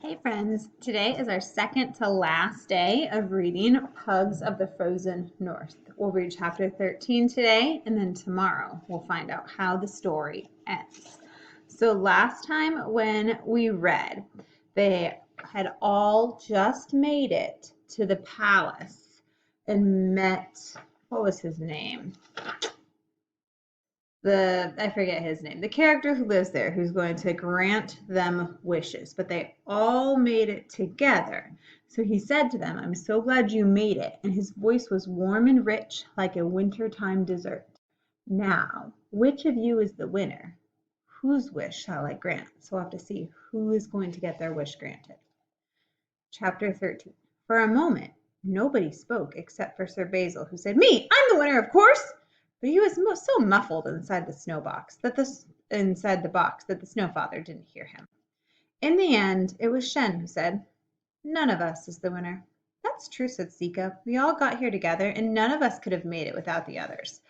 Hey friends, today is our second to last day of reading Pugs of the Frozen North. We'll read chapter 13 today, and then tomorrow we'll find out how the story ends. So last time when we read, they had all just made it to the palace and met, what was his name? I forget his name, the character who lives there, who's going to grant them wishes, but they all made it together. So he said to them, "I'm so glad you made it." And his voice was warm and rich like a wintertime dessert. "Now, which of you is the winner? Whose wish shall I grant?" So we'll have to see who is going to get their wish granted. Chapter 13. For a moment, nobody spoke except for Sir Basil, who said, "Me, I'm the winner, of course." But he was so muffled inside the box that the Snow Father didn't hear him. In the end, it was Shen who said, "None of us is the winner." "That's true," said Sika. "We all got here together, and none of us could have made it without the others.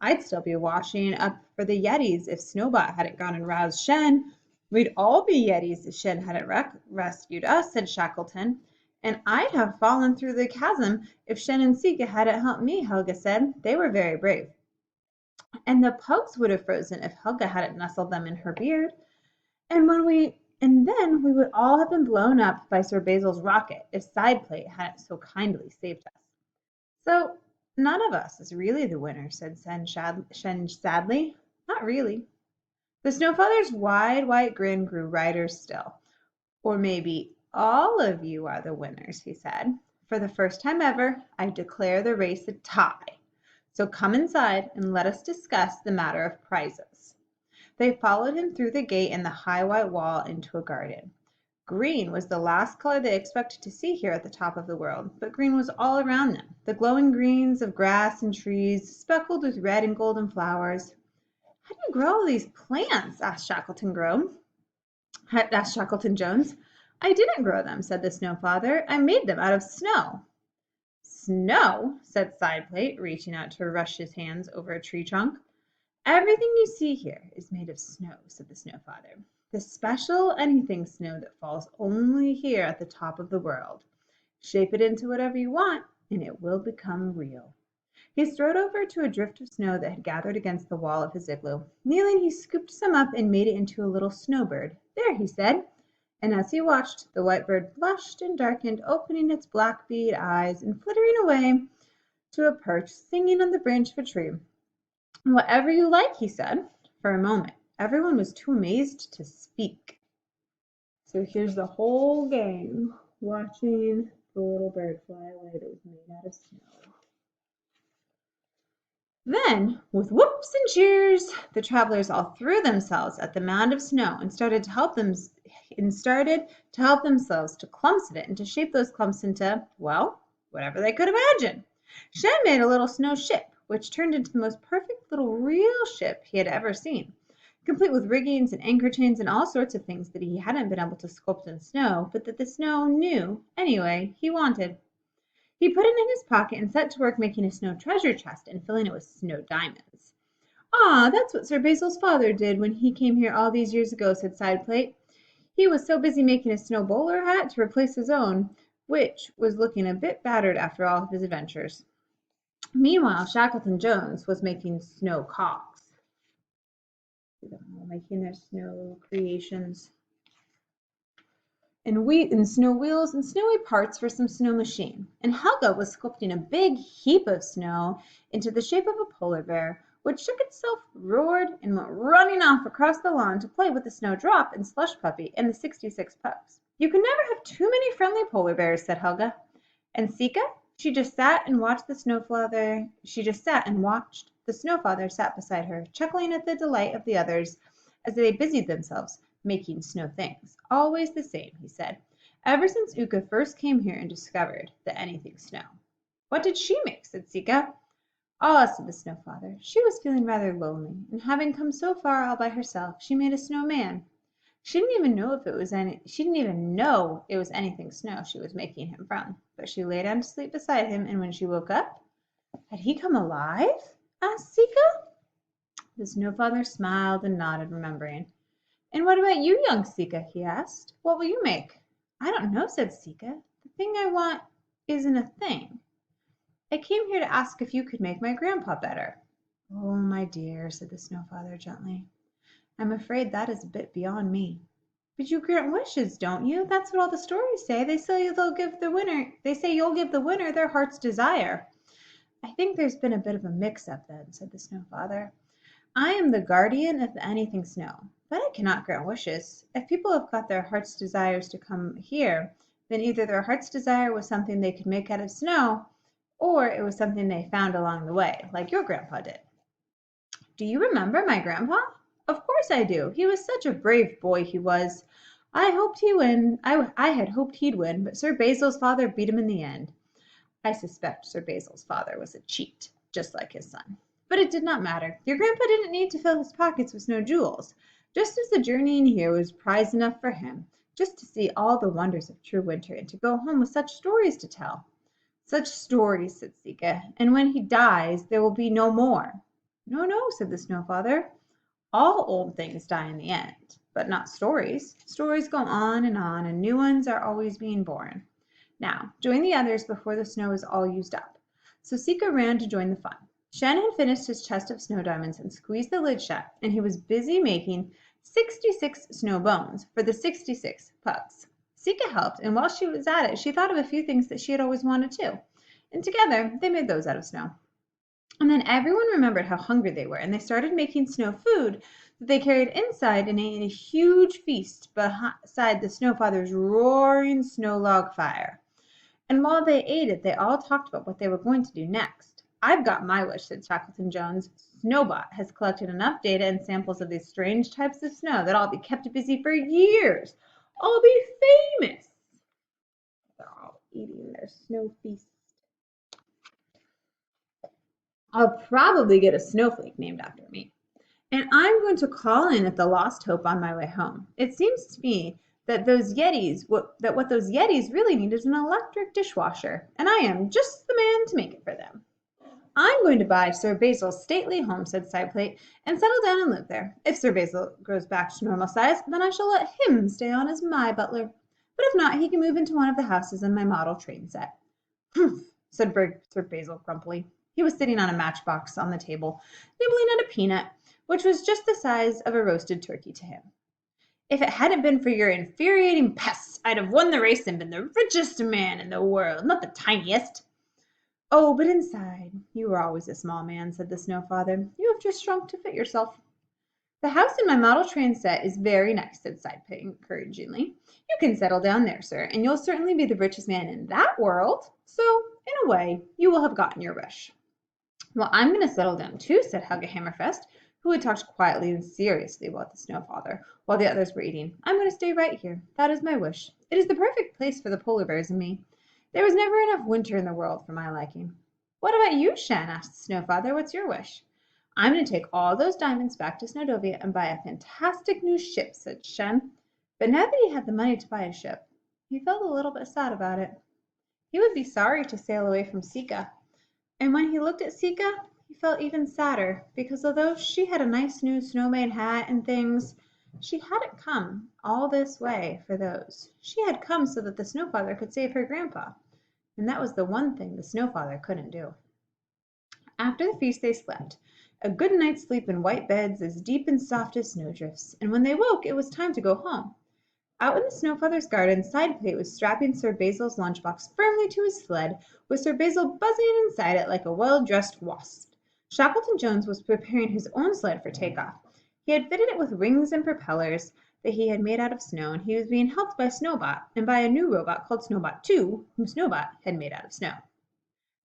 I'd still be washing up for the Yetis if Snowbot hadn't gone and roused Shen." "We'd all be Yetis if Shen hadn't rescued us," said Shackleton. "And I'd have fallen through the chasm if Shen and Sika hadn't helped me," Helga said. "They were very brave." "And the pugs would have frozen if Helga hadn't nestled them in her beard. And then we would all have been blown up by Sir Basil's rocket if Sideplate hadn't so kindly saved us." "So none of us is really the winner," said Shen sadly. "Not really." The Snow Father's wide white grin grew wider still. "Or maybe all of you are the winners," he said. "For the first time ever, I declare the race a tie. So come inside and let us discuss the matter of prizes." They followed him through the gate in the high white wall into a garden. Green was the last color they expected to see here at the top of the world, but green was all around them, the glowing greens of grass and trees, speckled with red and golden flowers. "How do you grow all these plants?" asked Shackleton Jones. "I didn't grow them," said the Snow Father. "I made them out of snow." "Snow?" said Sideplate, reaching out to rush his hands over a tree trunk. "Everything you see here is made of snow," said the Snow Father. "The special anything snow that falls only here at the top of the world. Shape it into whatever you want, and it will become real." He strode over to a drift of snow that had gathered against the wall of his igloo. Kneeling, he scooped some up and made it into a little snowbird. "There," he said. And as he watched, the white bird blushed and darkened, opening its black bead eyes and flittering away to a perch, singing on the branch of a tree. "Whatever you like," he said. For a moment, everyone was too amazed to speak. So here's the whole gang watching the little bird fly away that was made out of snow. Then, with whoops and cheers, the travelers all threw themselves at the mound of snow and started to help themselves to clumps of it and to shape those clumps into, well, whatever they could imagine. Shen made a little snow ship, which turned into the most perfect little real ship he had ever seen, complete with riggings and anchor chains and all sorts of things that he hadn't been able to sculpt in snow, but that the snow knew, anyway, he wanted. He put it in his pocket and set to work making a snow treasure chest and filling it with snow diamonds. "Ah, that's what Sir Basil's father did when he came here all these years ago," said Sideplate. "He was so busy making a snow bowler hat to replace his own, which was looking a bit battered after all of his adventures." Meanwhile, Shackleton Jones was making snow cogs. Making their snow creations. And snow wheels and snowy parts for some snow machine. And Helga was sculpting a big heap of snow into the shape of a polar bear, which shook itself, roared, and went running off across the lawn to play with the Snowdrop and Slush Puppy and the 66 pups. "You can never have too many friendly polar bears," said Helga. And Sika? She just sat and watched the Snow Father sat beside her, chuckling at the delight of the others as they busied themselves making snow things. "Always the same," he said, "ever since Ukko first came here and discovered that anything snow." "What did she make?" said Sika. "Ah," said the Snow Father, "she was feeling rather lonely, and having come so far all by herself, she made a snowman. She didn't even know it was anything snow she was making him from, but she lay down to sleep beside him, and when she woke up—" "Had he come alive?" asked Sika. The Snow Father smiled and nodded, remembering. "And what about you, young Sika?" he asked. "What will you make?" I don't know, said Sika. The thing I want isn't a thing. I came here to ask if you could make my grandpa better. Oh, my dear, said the Snow Father gently. I'm afraid that is a bit beyond me. But you grant wishes, don't you? That's what all the stories say. They say you'll give the winner their heart's desire. I think there's been a bit of a mix-up then, said the Snow Father. I am the guardian of anything snow, but I cannot grant wishes. If people have got their heart's desires to come here, then either their heart's desire was something they could make out of snow, or it was something they found along the way, like your grandpa did. Do you remember my grandpa? Of course I do. He was such a brave boy, he was. I had hoped he'd win, but Sir Basil's father beat him in the end. I suspect Sir Basil's father was a cheat, just like his son. But it did not matter. Your grandpa didn't need to fill his pockets with snow jewels, just as the journey in here was prize enough for him, just to see all the wonders of true winter and to go home with such stories to tell. Such stories, said Sika, and when he dies there will be no more. No, no, said the Snow Father. All old things die in the end, but not stories. Stories go on, and new ones are always being born. Now, join the others before the snow is all used up. So Sika ran to join the fun. Shen had finished his chest of snow diamonds and squeezed the lid shut, and he was busy making 66 snow bones for the 66 pugs. Sika helped, and while she was at it, she thought of a few things that she had always wanted too. And together, they made those out of snow. And then everyone remembered how hungry they were, and they started making snow food that they carried inside and ate a huge feast beside the Snow Father's roaring snow log fire. And while they ate it, they all talked about what they were going to do next. I've got my wish, said Shackleton Jones. Snowbot has collected enough data and samples of these strange types of snow that I'll be kept busy for years. I'll be famous. They're all eating their snow feast. I'll probably get a snowflake named after me. And I'm going to call in at the Lost Hope on my way home. It seems to me that what those Yetis really need is an electric dishwasher, and I am just the man to make it for them. I'm going to buy Sir Basil's stately home, said Sideplate, and settle down and live there. If Sir Basil grows back to normal size, then I shall let him stay on as my butler. But if not, he can move into one of the houses in my model train set. Humph, said Sir Basil grumpily. He was sitting on a matchbox on the table, nibbling at a peanut, which was just the size of a roasted turkey to him. If it hadn't been for your infuriating pests, I'd have won the race and been the richest man in the world, not the tiniest. Oh, but inside, you were always a small man, said the Snow Father. You have just shrunk to fit yourself. The house in my model train set is very nice, said Sideplate encouragingly. You can settle down there, sir, and you'll certainly be the richest man in that world. So, in a way, you will have gotten your wish. Well, I'm going to settle down too, said Helga Hammerfest, who had talked quietly and seriously about the Snow Father while the others were eating. I'm going to stay right here. That is my wish. It is the perfect place for the polar bears and me. There was never enough winter in the world for my liking. What about you, Shen? Asked the Snow Father. What's your wish? I'm going to take all those diamonds back to Snowdovia and buy a fantastic new ship, said Shen. But now that he had the money to buy a ship, he felt a little bit sad about it. He would be sorry to sail away from Sika. And when he looked at Sika, he felt even sadder, because although she had a nice new snow-made hat and things, she hadn't come all this way for those. She had come so that the Snow Father could save her grandpa, and that was the one thing the Snow Father couldn't do. After the feast they slept, a good night's sleep in white beds as deep and soft as snowdrifts, and when they woke it was time to go home. Out in the Snow Father's garden, Sideplate was strapping Sir Basil's lunchbox firmly to his sled, with Sir Basil buzzing inside it like a well-dressed wasp. Shackleton Jones was preparing his own sled for takeoff. He had fitted it with wings and propellers that he had made out of snow, and he was being helped by Snowbot and by a new robot called Snowbot 2, whom Snowbot had made out of snow.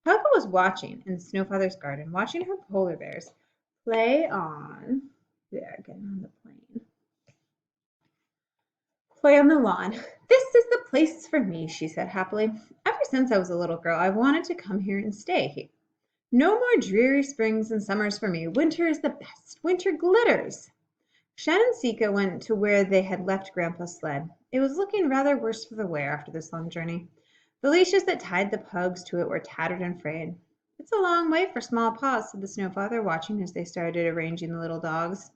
Helga was watching in the Snow Father's garden, watching her polar bears play on play on the lawn. This is the place for me, she said happily. Ever since I was a little girl, I've wanted to come here and stay here. No more dreary springs and summers for me. Winter is the best. Winter glitters. Shen and Sika went to where they had left Grandpa's sled. It was looking rather worse for the wear after this long journey. The leashes that tied the pugs to it were tattered and frayed. It's a long way for small paws, said the Snow Father, watching as they started arranging the little dogs.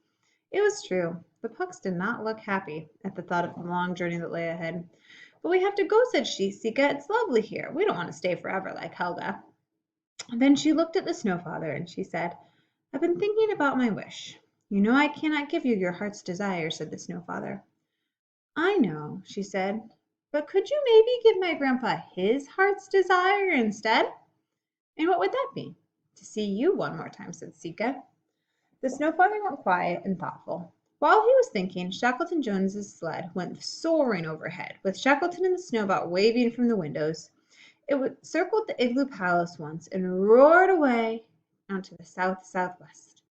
It was true. The pugs did not look happy at the thought of the long journey that lay ahead. But we have to go, said Sika. It's lovely here. We don't want to stay forever like Helga. Then she looked at the Snow Father and she said, I've been thinking about my wish. You know I cannot give you your heart's desire, said the Snow Father. I know, she said, but could you maybe give my grandpa his heart's desire instead? And what would that be? To see you one more time, said Sika. The Snow Father went quiet and thoughtful. While he was thinking, Shackleton Jones's sled went soaring overhead, with Shackleton and the Snowbot waving from the windows. It circled the Igloo Palace once and roared away out to the south-southwest.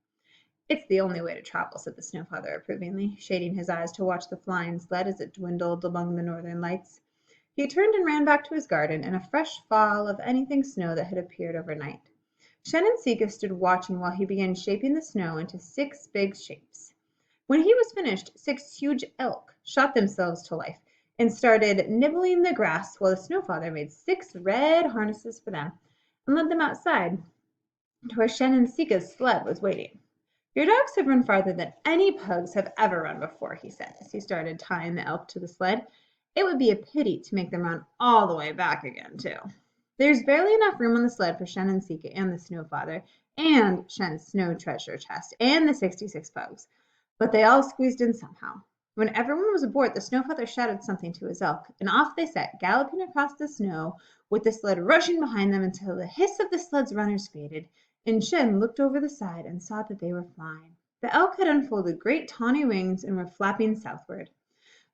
It's the only way to travel, said the Snow Father approvingly, shading his eyes to watch the flying sled as it dwindled among the northern lights. He turned and ran back to his garden in a fresh fall of anything snow that had appeared overnight. Shen and Sika stood watching while he began shaping the snow into 6 big shapes. When he was finished, 6 huge elk shot themselves to life and started nibbling the grass while the Snow Father made 6 red harnesses for them and led them outside to where Shen and Sika's sled was waiting. Your dogs have run farther than any pugs have ever run before, he said as he started tying the elk to the sled. It would be a pity to make them run all the way back again, too. There's barely enough room on the sled for Shen and Sika and the Snow Father and Shen's snow treasure chest and the 66 pugs, but they all squeezed in somehow. When everyone was aboard, the Snow Father shouted something to his elk, and off they set, galloping across the snow, with the sled rushing behind them until the hiss of the sled's runners faded, and Shen looked over the side and saw that they were flying. The elk had unfolded great tawny wings and were flapping southward.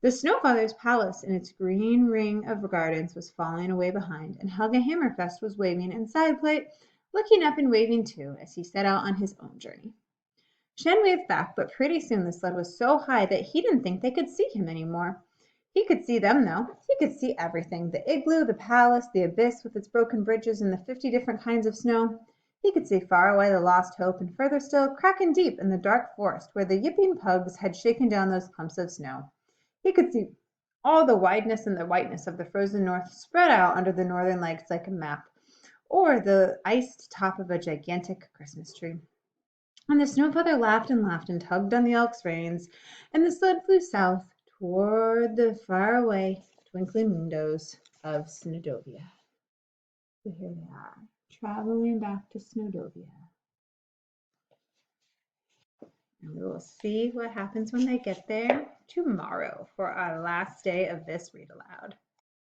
The Snow Father's palace in its green ring of gardens was falling away behind, and Helga Hammerfest was waving in side plate, looking up and waving too as he set out on his own journey. Shen waved back, but pretty soon the sled was so high that he didn't think they could see him anymore. He could see them, though. He could see everything, the igloo, the palace, the abyss with its broken bridges and the 50 different kinds of snow. He could see far away the Lost Hope, and further still, Kraken Deep in the dark forest where the yipping pugs had shaken down those clumps of snow. He could see all the wideness and the whiteness of the frozen north spread out under the northern lights like a map, or the iced top of a gigantic Christmas tree. And the Snow Father laughed and tugged on the elk's reins, and the sled flew south toward the faraway twinkling windows of Snowdovia. So here they are, traveling back to Snowdovia. And we will see what happens when they get there tomorrow for our last day of this read aloud.